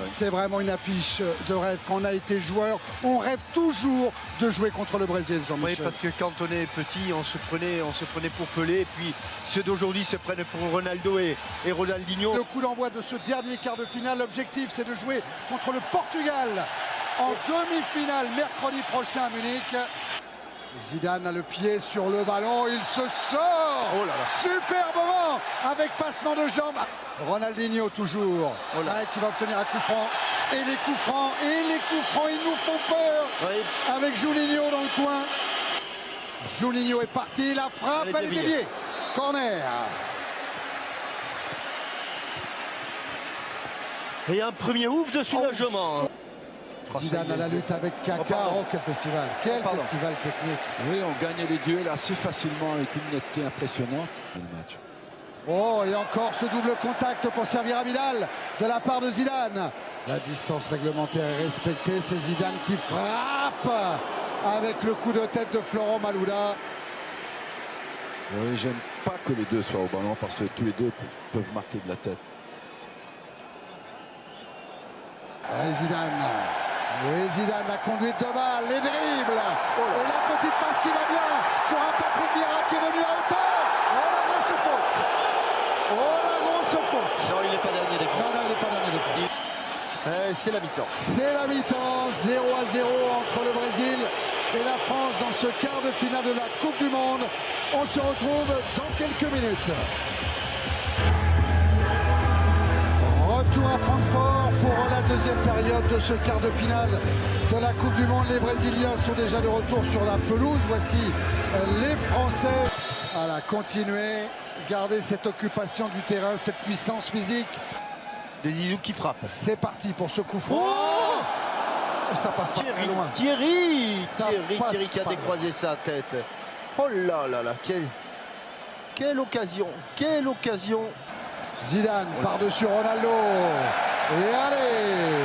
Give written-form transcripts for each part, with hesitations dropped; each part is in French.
C'est vraiment une affiche de rêve. Quand on a été joueur, on rêve toujours de jouer contre le Brésil, Jean-Michel. Oui, parce que quand on est petit, on se prenait pour Pelé. Et puis ceux d'aujourd'hui se prennent pour Ronaldo et Ronaldinho. Le coup d'envoi de ce dernier quart de finale, l'objectif c'est de jouer contre le Portugal en demi-finale mercredi prochain à Munich. Zidane a le pied sur le ballon, il se sort. Oh là là. Super moment avec passement de jambes. Ronaldinho toujours, qui va obtenir un coup franc. Et les coups francs, ils nous font peur. Oui. Avec Juninho dans le coin. Juninho est parti, la frappe, elle est déviée. Corner. Et un premier ouf de soulagement. Zidane à la lutte avec Kaka. Oh, quel festival. Quel festival technique. Oui, on gagne les duels assez facilement avec une netteté impressionnante dans le match. Oh, et encore ce double contact pour servir à Vidal de la part de Zidane. La distance réglementaire est respectée. C'est Zidane qui frappe avec le coup de tête de Florent Malouda. Oui, j'aime pas que les deux soient au ballon parce que tous les deux peuvent marquer de la tête. Zidane. Oui, Zidane, la conduite de balle, les dribbles. Et la petite passe qui va bien pour un Patrick Vieira qui est venu à hauteur. Oh, la grosse faute. Oh, la grosse faute. Non, il n'est pas dernier défense. Non, il n'est pas dernier défense. C'est la mi-temps. C'est la mi-temps, 0-0 entre le Brésil et la France dans ce quart de finale de la Coupe du Monde. On se retrouve dans quelques minutes. Retour à Francfort pour la deuxième période de ce quart de finale de la Coupe du Monde. Les Brésiliens sont déjà de retour sur la pelouse. Voici les Français. Voilà, continuer, garder cette occupation du terrain, cette puissance physique. De Zizou qui frappe. C'est parti pour ce coup franc. Oh, ça passe pas très loin. Thierry Thierry qui a décroisé sa tête. Oh là là là, quelle occasion, quelle occasion. Zidane par-dessus Ronaldo. Et allez,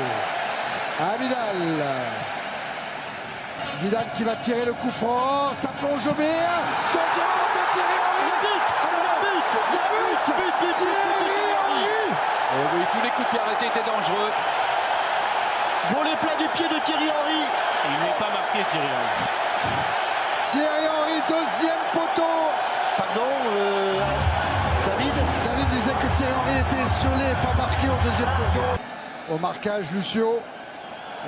à Vidal. Zidane qui va tirer le coup franc. Ça plonge au bien. Attention de Thierry Henry. But. Thierry Henry. Oh oui, tous les coups de pied arrêtés étaient dangereux. Volet plat du pied de Thierry Henry. Il n'est pas marqué, Thierry Henry. Thierry Henry, deuxième poteau. Pardon, David disait que Thierry Henry était scellé, pas marqué au deuxième poteau. Au marquage, Lucio.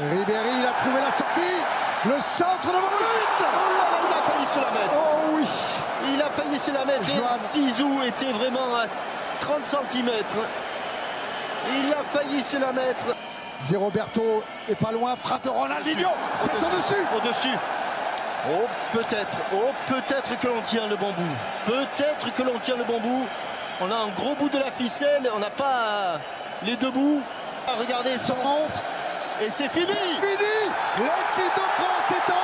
Ribéry, il a trouvé la sortie. Le centre devant le but. Oh là là, il a failli se la mettre. Oh oui. Il a failli se la mettre. Johan. Zizou était vraiment à 30 cm. Il a failli se la mettre. Zé Roberto est pas loin, frappe de Ronaldinho. C'est au-dessus. Au-dessus. Oh, peut-être que l'on tient le bon bout. Peut-être que l'on tient le bon bout. On a un gros bout de la ficelle, on n'a pas les deux bouts. Regardez son montre. Et c'est fini. Fini. L'équipe de France est en